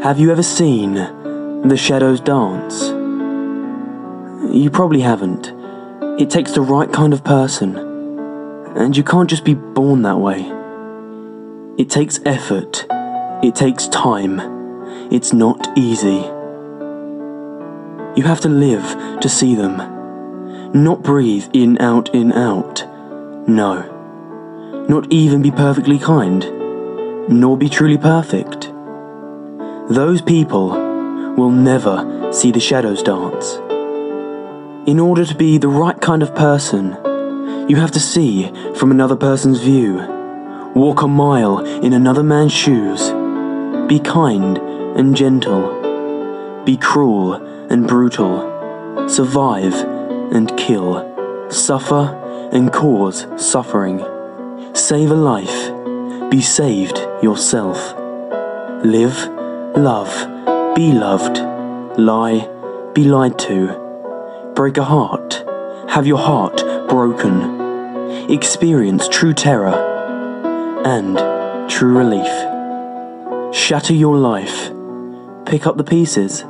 Have you ever seen the shadows dance? You probably haven't. It takes the right kind of person, and you can't just be born that way. It takes effort. It takes time. It's not easy. You have to live to see them. Not breathe in, out, in, out. No. Not even be perfectly kind, nor be truly perfect. Those people will never see the shadows dance. In order to be the right kind of person, you have to see from another person's view, walk a mile in another man's shoes, be kind and gentle, be cruel and brutal, survive and kill, suffer and cause suffering, save a life, be saved yourself, live, love, be loved, lie, be lied to, break a heart, have your heart broken, experience true terror and true relief, shatter your life, pick up the pieces.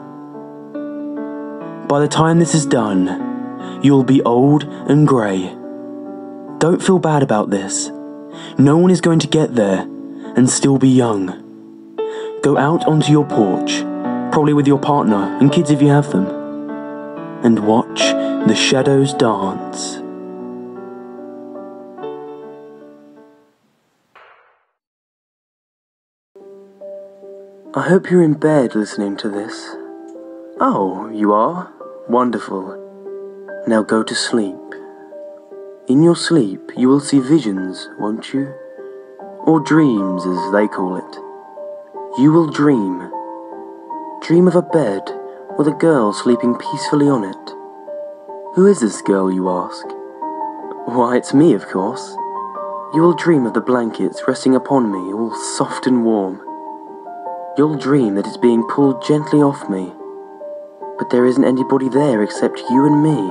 By the time this is done, you'll be old and grey. Don't feel bad about this. No one is going to get there and still be young. Go out onto your porch, probably with your partner and kids if you have them, and watch the shadows dance. I hope you're in bed listening to this. Oh, you are? Wonderful. Now go to sleep. In your sleep, you will see visions, won't you? Or dreams, as they call it. You will dream. Dream of a bed with a girl sleeping peacefully on it. Who is this girl, you ask? Why, it's me, of course. You will dream of the blankets resting upon me, all soft and warm. You'll dream that it's being pulled gently off me, but there isn't anybody there except you and me,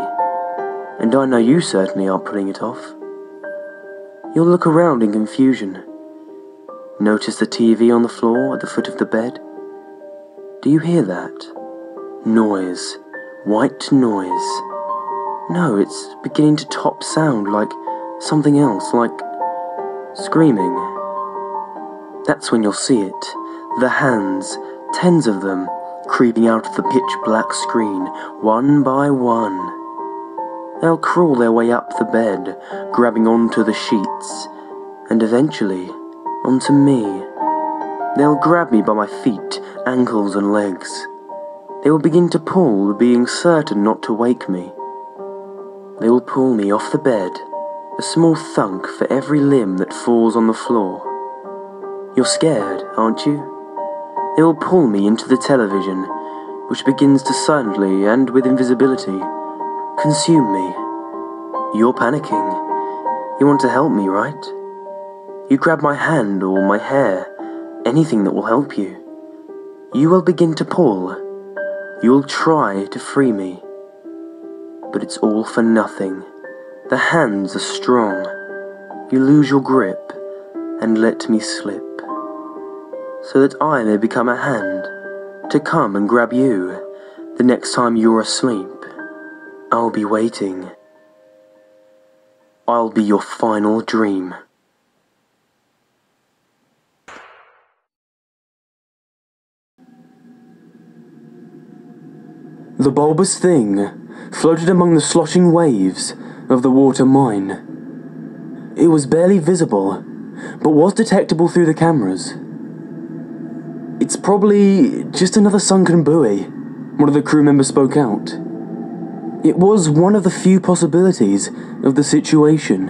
and I know you certainly aren't pulling it off. You'll look around in confusion. Notice the TV on the floor at the foot of the bed. Do you hear that? Noise. White noise. No, it's beginning to top sound like something else, like screaming. That's when you'll see it. The hands, tens of them, creeping out of the pitch-black screen, one by one. They'll crawl their way up the bed, grabbing onto the sheets, and eventually onto me. They'll grab me by my feet, ankles and legs. They will begin to pull, being certain not to wake me. They will pull me off the bed, a small thunk for every limb that falls on the floor. You're scared, aren't you? They will pull me into the television, which begins to silently and with invisibility consume me. You're panicking. You want to help me, right? You grab my hand or my hair, anything that will help you. You will begin to pull. You'll try to free me. But it's all for nothing. The hands are strong. You lose your grip and let me slip, so that I may become a hand to come and grab you the next time you're asleep. I'll be waiting. I'll be your final dream. The bulbous thing floated among the sloshing waves of the water mine. It was barely visible, but was detectable through the cameras. It's probably just another sunken buoy, one of the crew members spoke out. It was one of the few possibilities of the situation.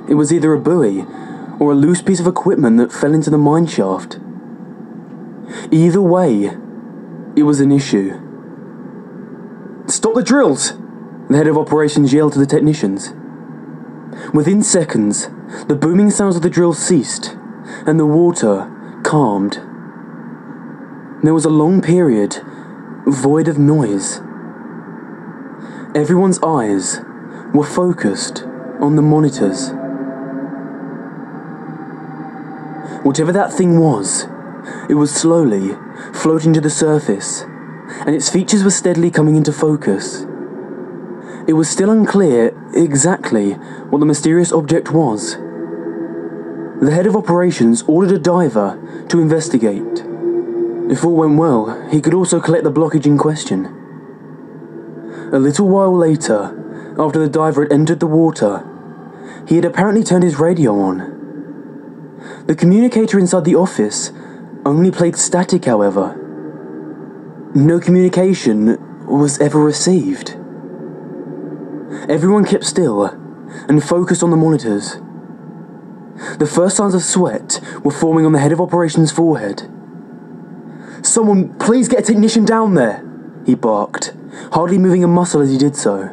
It was either a buoy or a loose piece of equipment that fell into the mine shaft. Either way, it was an issue. "Stop the drills!" the head of operations yelled to the technicians. Within seconds, the booming sounds of the drills ceased, and the water calmed. There was a long period void of noise. Everyone's eyes were focused on the monitors. Whatever that thing was, It was slowly floating to the surface, and its features were steadily coming into focus. It was still unclear exactly what the mysterious object was. The head of operations ordered a diver to investigate. If all went well, he could also collect the blockage in question. A little while later, after the diver had entered the water, he had apparently turned his radio on. The communicator inside the office only played static, however. No communication was ever received. Everyone kept still and focused on the monitors. The first signs of sweat were forming on the head of operations' forehead. "Someone, please get a technician down there," he barked, hardly moving a muscle as he did so.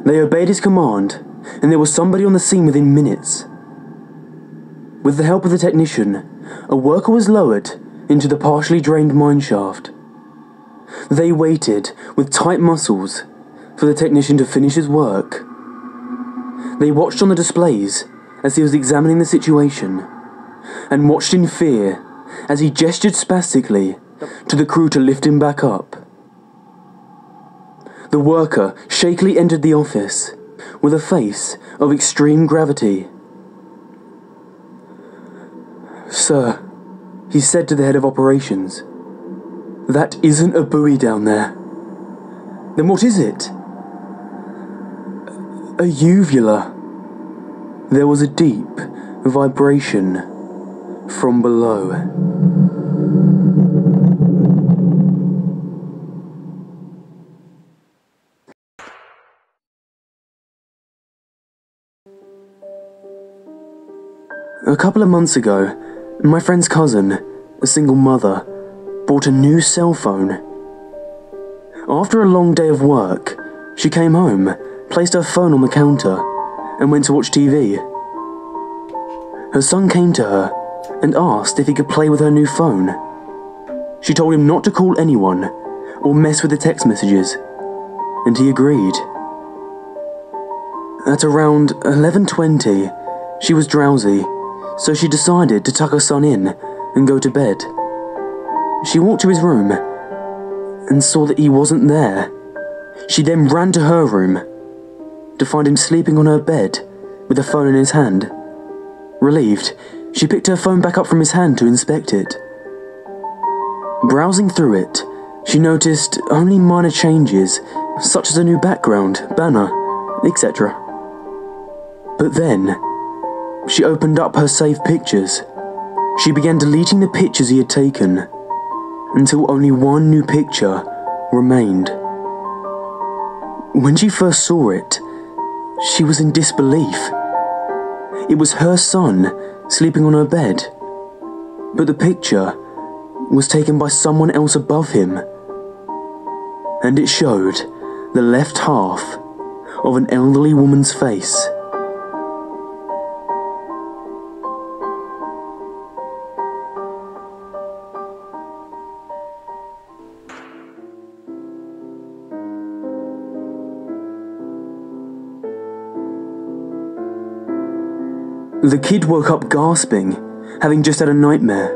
They obeyed his command, and there was somebody on the scene within minutes. With the help of the technician, a worker was lowered into the partially drained mine shaft. They waited with tight muscles for the technician to finish his work. They watched on the displays as he was examining the situation, and watched in fear as he gestured spastically to the crew to lift him back up. The worker shakily entered the office with a face of extreme gravity. "Sir," he said to the head of operations, "that isn't a buoy down there." "Then what is it?" "A uvula." There was a deep vibration from below. A couple of months ago, my friend's cousin, a single mother, bought a new cell phone. After a long day of work, she came home, placed her phone on the counter, and went to watch TV. Her son came to her and asked if he could play with her new phone. She told him not to call anyone or mess with the text messages, and he agreed. At around 11:20, she was drowsy, so she decided to tuck her son in and go to bed. She walked to his room and saw that he wasn't there. She then ran to her room to find him sleeping on her bed with the phone in his hand. Relieved, she picked her phone back up from his hand to inspect it. Browsing through it, she noticed only minor changes, such as a new background, banner, etc. But then, she opened up her saved pictures. She began deleting the pictures he had taken, until only one new picture remained. When she first saw it, she was in disbelief. It was her son sleeping on her bed, but the picture was taken by someone else above him, and it showed the left half of an elderly woman's face. The kid woke up gasping, having just had a nightmare.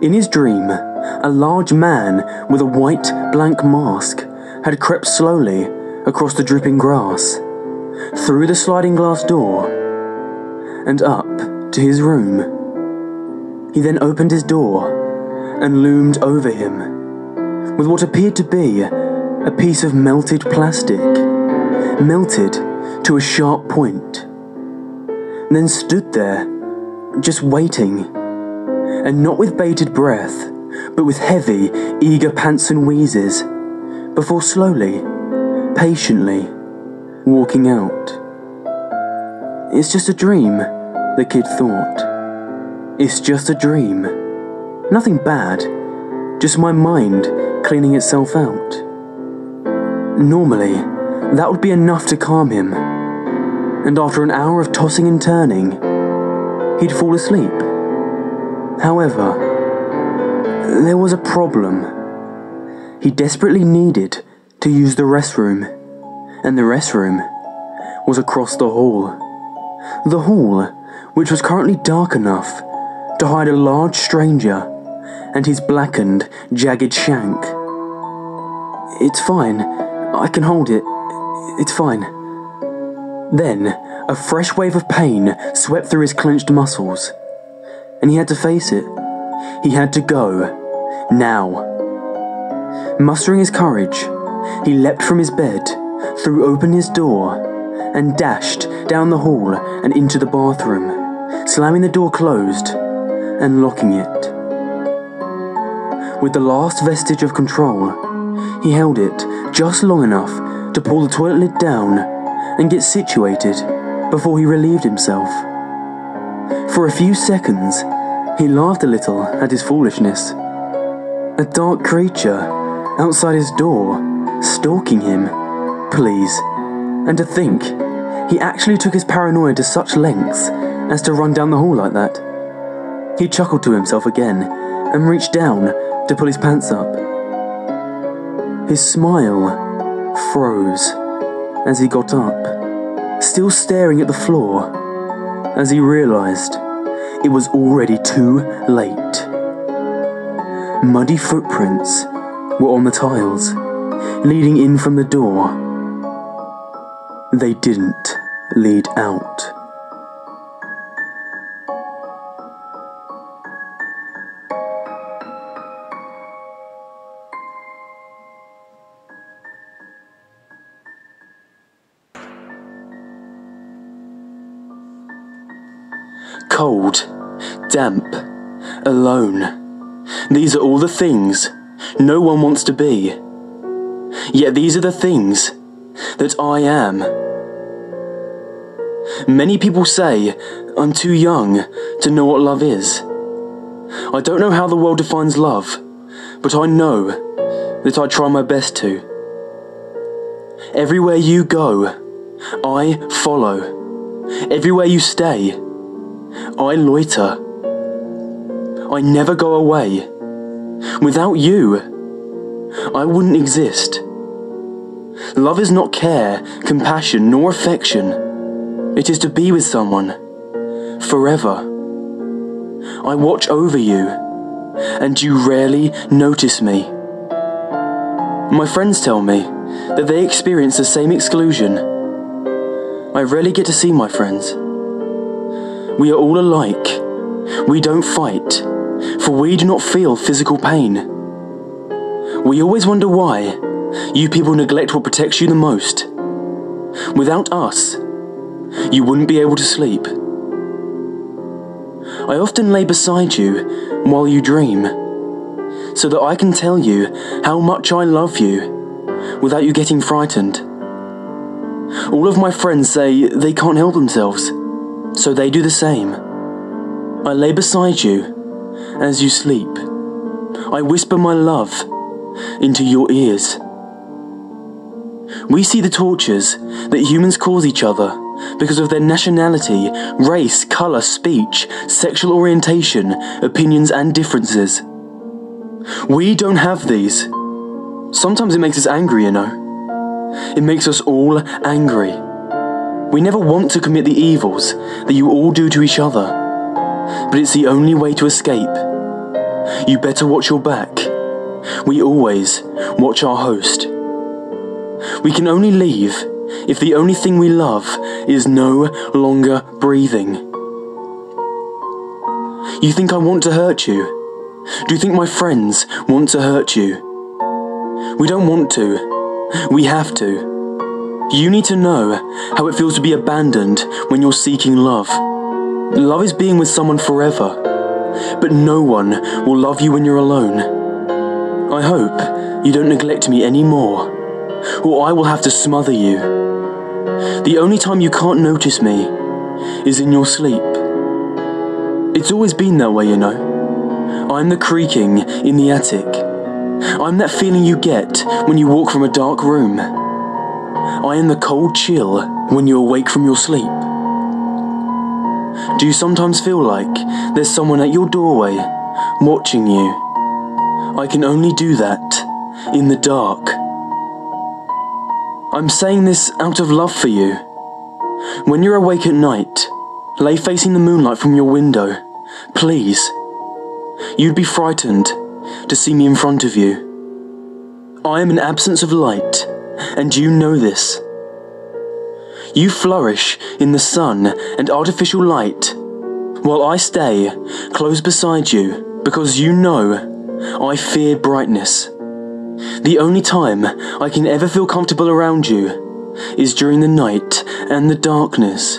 In his dream, a large man with a white, blank mask had crept slowly across the dripping grass, through the sliding glass door, and up to his room. He then opened his door and loomed over him, with what appeared to be a piece of melted plastic, melted to a sharp point. Then stood there, just waiting, and not with bated breath, but with heavy, eager pants and wheezes, before slowly, patiently, walking out. It's just a dream, the kid thought. It's just a dream. Nothing bad, just my mind cleaning itself out. Normally, that would be enough to calm him, and after an hour of tossing and turning, he'd fall asleep. However, there was a problem. He desperately needed to use the restroom, and the restroom was across the hall. The hall, which was currently dark enough to to hide a large stranger and his blackened, jagged shank. "It's fine. I can hold it. It's fine." Then, a fresh wave of pain swept through his clenched muscles, and he had to face it. He had to go. Now. Mustering his courage, he leapt from his bed, threw open his door, and dashed down the hall and into the bathroom, slamming the door closed and locking it. With the last vestige of control, he held it just long enough to pull the toilet lid down and get situated before he relieved himself. For a few seconds, he laughed a little at his foolishness. A dark creature outside his door, stalking him, please. And to think, he actually took his paranoia to such lengths as to run down the hall like that. He chuckled to himself again and reached down to pull his pants up. His smile froze as he got up, still staring at the floor, as he realized it was already too late. Muddy footprints were on the tiles, leading in from the door. They didn't lead out. Cold, damp, alone. These are all the things no one wants to be. Yet these are the things that I am. Many people say I'm too young to know what love is. I don't know how the world defines love, but I know that I try my best to. Everywhere you go, I follow. Everywhere you stay, I loiter. I never go away. Without you, I wouldn't exist. Love is not care, compassion, nor affection. It is to be with someone, forever. I watch over you, and you rarely notice me. My friends tell me that they experience the same exclusion. I rarely get to see my friends. We are all alike. We don't fight, for we do not feel physical pain. We always wonder why you people neglect what protects you the most. Without us, you wouldn't be able to sleep. I often lay beside you while you dream, so that I can tell you how much I love you without you getting frightened. All of my friends say they can't help themselves, so they do the same. I lay beside you as you sleep. I whisper my love into your ears. We see the tortures that humans cause each other because of their nationality, race, colour, speech, sexual orientation, opinions and differences. We don't have these. Sometimes it makes us angry, you know. It makes us all angry. We never want to commit the evils that you all do to each other, but it's the only way to escape. You better watch your back. We always watch our host. We can only leave if the only thing we love is no longer breathing. You think I want to hurt you? Do you think my friends want to hurt you? We don't want to. We have to. You need to know how it feels to be abandoned when you're seeking love. Love is being with someone forever, but no one will love you when you're alone. I hope you don't neglect me anymore, or I will have to smother you. The only time you can't notice me is in your sleep. It's always been that way, you know. I'm the creaking in the attic. I'm that feeling you get when you walk from a dark room. I am the cold chill when you awake from your sleep. Do you sometimes feel like there's someone at your doorway watching you? I can only do that in the dark. I'm saying this out of love for you. When you're awake at night, lay facing the moonlight from your window Please. You'd be frightened to see me in front of you. I am an absence of light, and you know this. You flourish in the sun and artificial light, while I stay close beside you because you know I fear brightness. The only time I can ever feel comfortable around you is during the night and the darkness,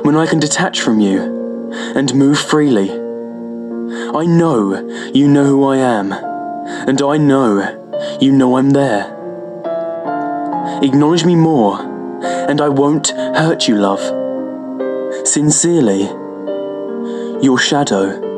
when I can detach from you and move freely. I know you know who I am, and I know you know I'm there. Acknowledge me more, and I won't hurt you, love. Sincerely, your shadow.